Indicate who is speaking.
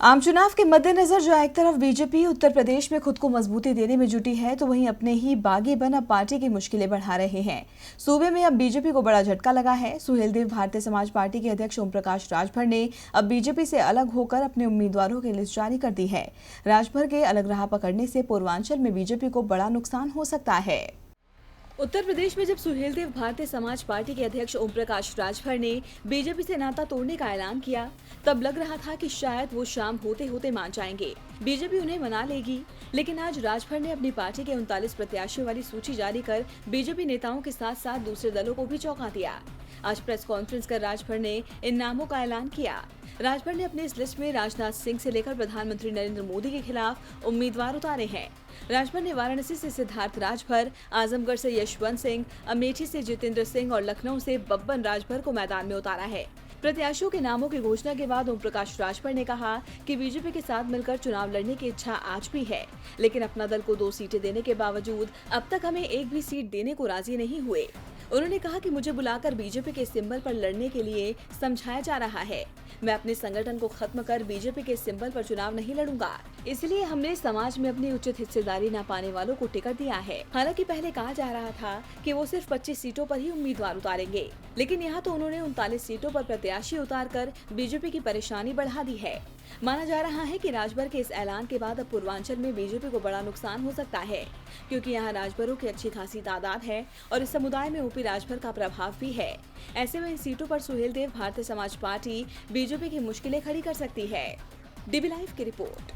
Speaker 1: आम चुनाव के मद्देनजर जहां एक तरफ बीजेपी उत्तर प्रदेश में खुद को मजबूती देने में जुटी है, तो वहीं अपने ही बागी बन अब पार्टी की मुश्किलें बढ़ा रहे हैं। सूबे में अब बीजेपी को बड़ा झटका लगा है। सुहेलदेव भारतीय समाज पार्टी के अध्यक्ष ओम प्रकाश राजभर ने अब बीजेपी से अलग होकर अपने उम्मीदवारों की लिस्ट जारी कर दी है। राजभर के अलग राह पकड़ने से पूर्वांचल में बीजेपी को बड़ा नुकसान हो सकता है। उत्तर प्रदेश में जब सुहेलदेव भारतीय समाज पार्टी के अध्यक्ष ओम प्रकाश राजभर ने बीजेपी से नाता तोड़ने का ऐलान किया, तब लग रहा था कि शायद वो शाम होते होते मान जाएंगे, बीजेपी उन्हें मना लेगी। लेकिन आज राजभर ने अपनी पार्टी के 39 प्रत्याशियों वाली सूची जारी कर बीजेपी नेताओं के साथ साथ दूसरे दलों को भी चौंका दिया। आज प्रेस कॉन्फ्रेंस कर राजभर ने इन नामों का ऐलान किया। राजभर ने अपनी इस लिस्ट में राजनाथ सिंह से लेकर प्रधानमंत्री नरेंद्र मोदी के खिलाफ उम्मीदवार उतारे हैं। राजभर ने वाराणसी से सिद्धार्थ राजभर, आजमगढ़ से यशवंत सिंह, अमेठी से जितेंद्र सिंह और लखनऊ से बब्बन राजभर को मैदान में उतारा है। प्रत्याशियों के नामों की घोषणा के बाद ओम प्रकाश राजभर ने कहा कि बीजेपी के साथ मिलकर चुनाव लड़ने की इच्छा आज भी है, लेकिन अपना दल को 2 सीटें देने के बावजूद अब तक हमें एक भी सीट देने को राजी नहीं हुए। उन्होंने कहा कि मुझे बुलाकर बीजेपी के सिंबल पर लड़ने के लिए समझाया जा रहा है। मैं अपने संगठन को खत्म कर बीजेपी के सिंबल पर चुनाव नहीं लड़ूंगा, इसलिए हमने समाज में अपनी उचित हिस्सेदारी न पाने वालों को टिकट दिया है। हालांकि पहले कहा जा रहा था कि वो सिर्फ 25 सीटों पर ही उम्मीदवार उतारेंगे, लेकिन यहाँ तो उन्होंने 39 सीटों पर प्रत्याशी उतारकर बीजेपी की परेशानी बढ़ा दी है। माना जा रहा है कि राजभर के इस ऐलान के बाद अब पूर्वांचल में बीजेपी को बड़ा नुकसान हो सकता है, क्योंकि यहाँ राजभरों की अच्छी खासी तादाद है और इस समुदाय में ओपी राजभर का प्रभाव भी है। ऐसे में इन सीटों पर सुहेलदेव भारतीय समाज पार्टी बीजेपी की मुश्किलें खड़ी कर सकती है। डीबी लाइव की रिपोर्ट।